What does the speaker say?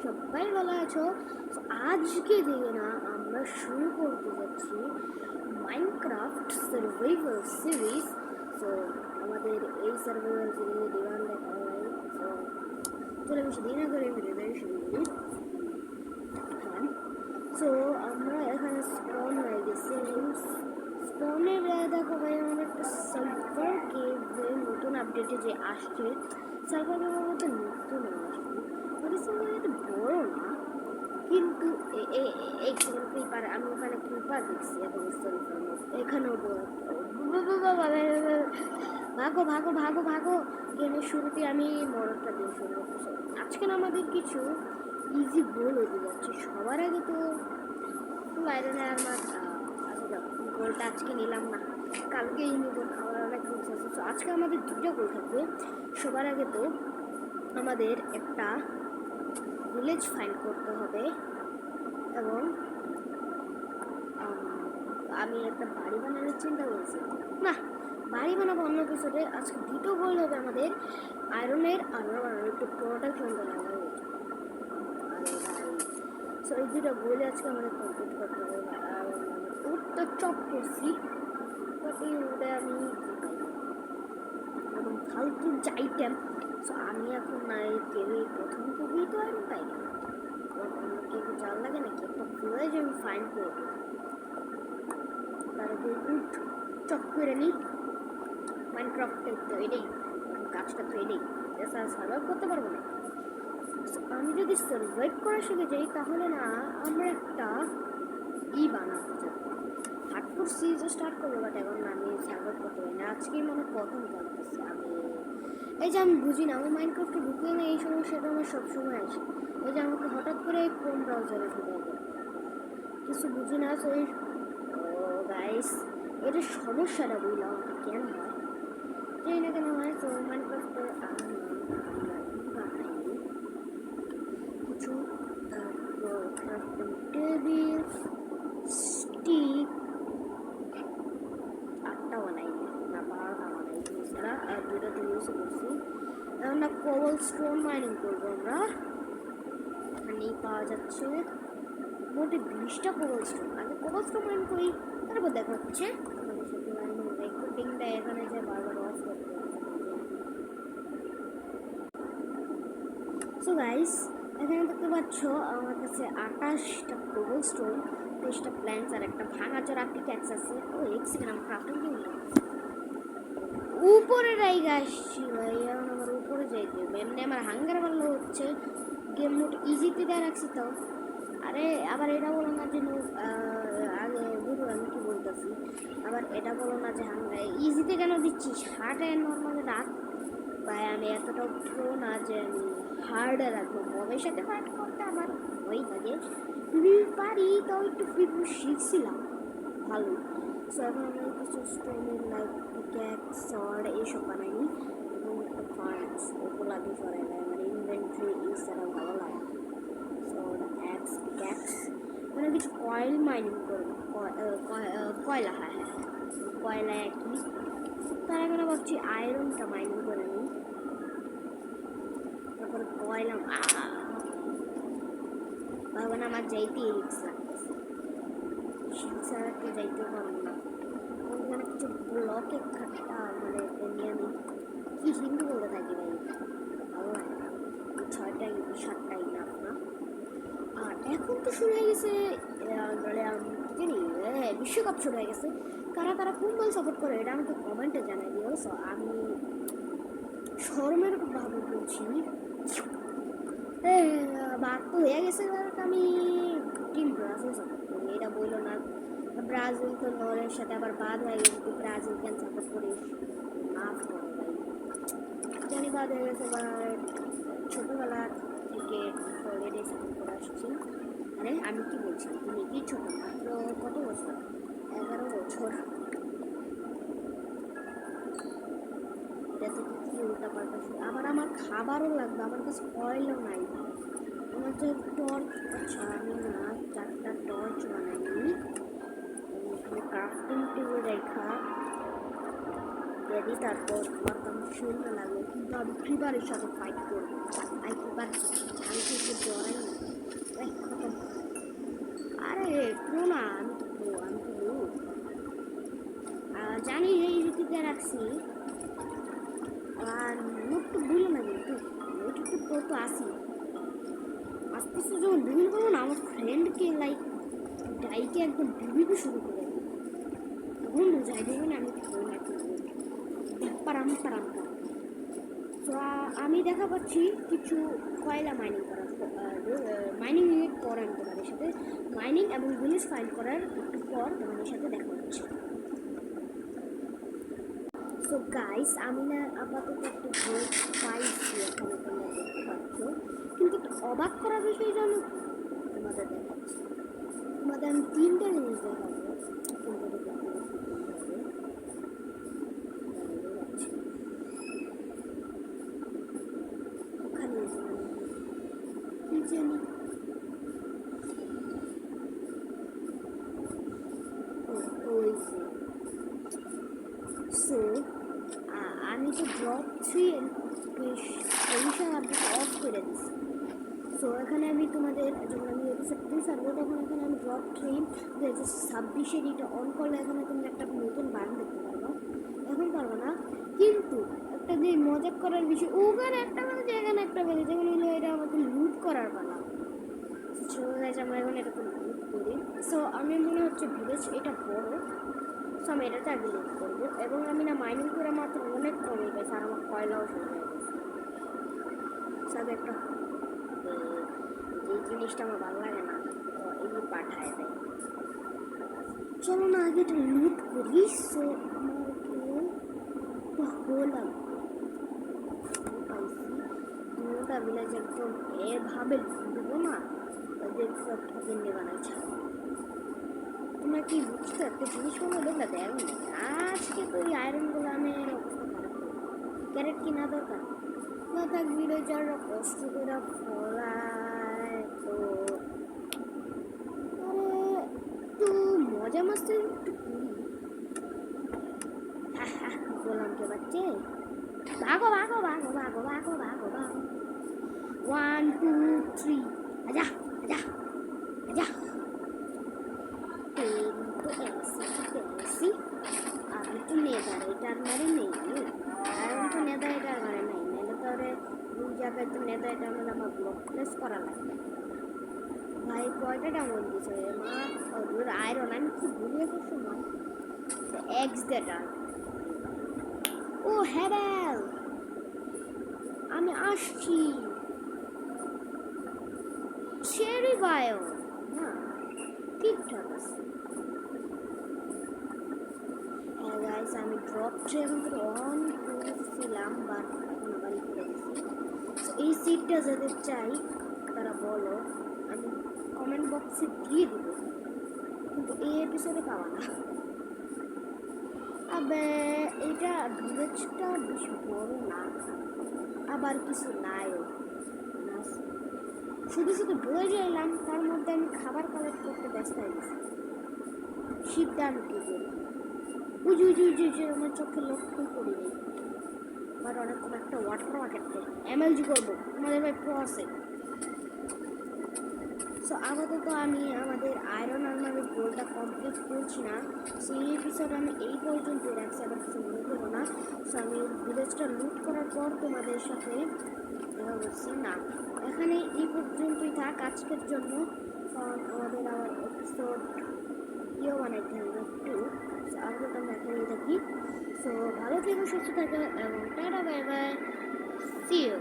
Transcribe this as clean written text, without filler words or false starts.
সবাই ভালো আছো। আজকে থেকে না আমরা শুরু করতে যাচ্ছি মাইনক্রাফট সার্ভাইভাল সিরিজ। তো আমাদের এই সার্ভাইভাল সিরিজে ডিমান্ড দেখা হয়। তো চলে বেশি দিন করে ভিডিওটা শুরু করি। হ্যাঁ, তো আমরা এখানে স্পন হয়ে গেছি। স্পনের দেখো ভাই, আমাদের একটা সার্ভার কেভে নতুন আপডেটে যে আসছে, সার্ভার কেভের মধ্যে নতুন আসছে, ওটা সার্ভার এটা বড় না, কিন্তু এই ক্রিপার আমি ওখানে ক্রিপার দেখছি এখন এখানেও ভাগো ভাগো ভাগো ভাগো। গেমের শুরুতে আমি মরদটা দিয়ে শুরু করতেছি। আজকে আমাদের কিছু ইজি গোল হতে যাচ্ছে। সবার আগে তো বাইরে আমার গোলটা আজকে নিলাম না, কালকেই নিব, আমার অনেক গোলস আছে। তো আজকে আমাদের দুটো গোল থাকবে। সবার আগে তো আমাদের একটা ভিলেজ ফাইন্ড করতে হবে, এবং আমি একটা বাড়ি বানানোর চিন্তা করছি। না, বাড়ি বানাবো অন্য এপিসোডে। আজকে দুটো গোল হবে আমাদের আয়রনের আর্মার বানানো, একটু প্রোটেকশন দেওয়া হবে। সো এই দুটো গোল আজকে আমাদের কমপ্লিট করতে হবে। আর উঠতে চপ করছি, বাট এই উঠে আমি এবং ফালতু যে আইটেম। সো আমি এখন না এই কেউই প্রথম কেউই তো আয়রন পাই না, আমার অন্য কেউ জাল লাগে নাকি একটা ভিলেজ আমি ফাইন্ড করবো। তার উপর উঠ চপ করে নিই। মাইনক্রাফটের তো এটাই কাজটা, তো এটাই সার্ভাইভ করতে পারবো না। আমি যদি সার্ভাইভ করা শিখে যাই তাহলে না আমরা একটা বানাবো, হার্ডকোর সিরিজও স্টার্ট করবো। বাট এখন আমি সার্ভাইভ করতে পারি না, আজকেই মানে প্রথম জানতেছি আমি। এই যে আমি বুঝি না, আমি মাইনক্রাফটে ঢুকে না, এই সমস্যাটা আমার সবসময় আসে। এই যে আমাকে হঠাৎ করে কোন ব্রাউজারে ঢুকে যায়, কিছু বুঝি না। তো এই গাইস, এটা সমস্যাটা বুঝলাম আমাকে কেন হয়, জানি না কেন হয়। তো মাইনক্রাফটে কিছু ক্রাফটিং টেবিল, স্টিক 8টা বানাইনি না, 12টা বানাইছি, এছাড়া 2টা তো ইউজ করছি। এখন না কোবল স্টোন মাইনিং করবো আমরা। এখানেই পাওয়া যাচ্ছে মোটে 20টা কোবল স্টোন। আগে কোবল স্টোন মাইন করি, তারপর দেখা হচ্ছে। রেকর্ডিংটা এখানে যে বারবার অফ করতে হচ্ছে। সো গাইস, এখানে দেখতে পাচ্ছ আমার কাছে 28টা কোবল স্টোন, 23টা প্ল্যান্টস আর একটা ভাঙা চড়া পিক্যাক্স আছে। ও এক সেকেন্ড, আমি ক্রাফটিং টেবিল উপরে রাইগা আসছি ভাই। এখন আমার উপরে যাইতে হবে, এমনি আমার হাঙ্গার ভালো হচ্ছে। গেম মোড ইজিতে দেওয়া রাখছি তো। আরে আবার এটা বলো না যে আগে বুঝো আমি কি বলতেছি। আবার এটা বলো না যে হাঙ্গার ইজিতে কেন দিচ্ছিস, হার্ডে নর্মালে রাখ ভাই। আমি এতটাও প্রো না যে আমি হার্ডে রাখবো। মবের সাথে ফাইট করতে আমার ওই লাগে পারি, তাও একটু ফ্রি শিখছিলাম ভালো। সো এখন আমি কিছু স্টোনের লাইক পিক্যাক্স, সর্ড এইসব বানাইনি, এবং একটা ফার্মস ওগুলা দিয়ে সরাই দেয় আমার ইনভেন্টরি ইনস্টাটা ভালো লাগে। সর্ড, অ্যাক্স, পিক্যাক্স, মানে কিছু কয়েল মাইনিং করবো। কয়লা, হ্যাঁ হ্যাঁ হ্যাঁ, কয়লা একই। তার এখন ভাবছি আয়রনটা মাইনিং করে নিই, তারপরে কয়লা। তখন আমার যাইতেই রিক্স লাগতেছে, শিক্ষাকে যাইতে পারবো না। ওখানে কিছু ব্লকে খাটটা মানে নিয়ে আমি কি হিন্দু বলতে থাকি ভাই, ভালো লাগে না। 6টা 7টাই না না। আর এখন তো শুরু হয়ে গেছে জানি বিশ্বকাপ শুরু হয়ে গেছে। কারা কারা কোন দল সাপোর্ট করে এটা আমাকে কমেন্টে জানাই দিও। সো আমি শরমের ভাবে বলছি, বাদ তো হয়ে গেছে, আমি টিম ব্রাজিল সাপোর্ট করি। এটা বললো না, ব্রাজিল তো নরের সাথে আবার বাদ হয়ে গেছে, তুই ব্রাজিল কেন সাপোর্ট করিস, মাফ করো ভাই, জানি বাদ হয়ে গেছে। এবার ছোটোবেলা থেকে অলরেডি সাপোর্ট করে আসছি। মানে আমি কি বলছি, তুমি কি ছোটো, মাত্র কত বছর, 11 বছর। এটা থেকে কি উল্টা পাল্টা, আবার আমার খাবারও লাগবে, আমার কাছে অয়েলও নাই। আমার যে টর্চ, আচ্ছা আমি না 4টা টর্চ বানাইনি, ক্রাফটিং টেবিল রেখা যদি তারপর আমার কাম সুন্দর লাগলো। কিন্তু আমি ক্রিপারের সাথে ফাইট করবো, আমি ক্রিপার, আমি কিন্তু জড়াই না। আস্তে আস্তে যখন বিভিন্ন করবো না, আমার ফ্রেন্ডকে লাইক ডাইকে একদম ডুবিতে শুরু করে দিই। তখন বোঝাই দেবে না আমি ফোন একদম পারাম পারাম পারাম। তো আমি দেখা পাচ্ছি কিছু কয়লা মাইনিং করার মাইনিং ইউনিট পর আমি তোমাদের সাথে মাইনিং এবং ভিলেজ ফাইল করার একটু পর তোমাদের সাথে দেখা হচ্ছে। সো গাইস, আমি না আপাতত একটু ভোট পাইছি এখানে, তোমরা দেখতে পাচ্ছ। কিন্তু একটু অবাক করার বিষয় জানো, তোমাদের দেখাচ্ছি। তোমাদের আমি তিনটা জিনিস দেখাবো, কিন্তু ওখানে কি জানি ওই সো আমি তো ড্রপ 3 পজিশন আপডেট অফ করে দিচ্ছি। সো এখানে আমি তোমাদের যখন আমি এপিসোড 2 ছাড়বো তখন এখানে আমি ড্রপ 3 2026-এর এটা অন করলে এখানে তুমি একটা নতুন বান দেখতে পারবো। এখন পারবো না, কিন্তু একটা যে মজা করার বিষয়, ওখানে একটা বেজেছে এখানে একটা বেজেছে, যেমন হলো এটা আমাকে লুট করার পালা। সো গাইস, আমরা এখন এটা লুট করি। সো আমি মনে হচ্ছে ভিলেজ এটা বড়, সো আমি এটাতে আগে লুট করবো। এবং আমি না মাইনিং করে মাত্র অনেক কমে গেছে, আর আমার কয়লাও শুরু হয়ে গেছে। সব একটা এই জিনিসটা আমার ভালো লাগে না, তো এই পাঠায় দেয়। চলো না আগে এটা লুট করি। সো হলাম পাইছি দুটা ভিলেজ একদম এভাবে দেবো না, ওদের সব কিনে বানাচ্ছে। তোমরা কি বুঝতে একটা জিনিস হলো দেখলা দেখ আজকে তো ওই আয়রনগুলো আমি অবস্থা খারাপ করি। ক্যারেট কিনা দরকার না থাক, ভিলেজাররা কষ্ট করে ফলায়। তো আরে একটু মজা মাস্তি একটু করি। বললাম কে বাচ্চে, ভাগো ভাগো ভাগো ভাগো ভাগো ভাগো ভাগো। 1 2 3 আজা আজা আজা। আমি তো নেদার এটার মারে নেই, আর তো নেদার এটার মারে নাই, নাহলে তো ওরে দুই জায়গায় তো নেদার এটা মানে আমার ব্লক প্লেস করা লাগবে। ভাই কয়টা ডাউন দিছে মা, ওর আয়রন আমি কি ভুলিয়ে করছো মা, এক্স ডেটা। ও হ্যাঁ, আমি আসছি। চেরি বায়ো না ঠিকঠাক আছে। হ্যাঁ গাইস, আমি ড্রপ ট্রেন অন করেছিলাম, বাট এখন আবার করে দিচ্ছি। এই সিটটা যাদের চাই তারা বলো, আমি কমেন্ট বক্সে দিয়ে দেবো, কিন্তু এই এপিসোডে পাওয়া না। আবে এটা ভিলেজটা বেশি বড় না, আবার কিছু নাইও, শুধু শুধু বয়ে এলাম, তার মধ্যে আমি খাবার কালেক্ট করতে ব্যস্ত হয়ে গেছি। শীতটা আমি কী করি, উজু উজু উজু উজু আমার চোখে লক্ষ্যই করি নেই। আবার অনেকক্ষণ একটা ওয়াটার ওয়াটারতে এমএলজি করবো, আমাদের ভাই প্রো আছে। সো আপাতত আমি আমাদের আয়রন আর্মারের গোলটা কমপ্লিট করছি না, সেই এপিসোড আমি এই পর্যন্ত রাখছি, আবার কিছু মনে করবো না। সো আমি ভিলেজটা লুট করার পর তোমাদের সাথে দেখা করছি না, এখানে এই পর্যন্তই থাক আজকের জন্য, কারণ আমাদের আবার এপিসোড বানাইতে হবে একটু। আপাতত আমরা এখানেই থাকি। সো ভালো থেকো, সুস্থ থাকো এবং tata bye bye, see you.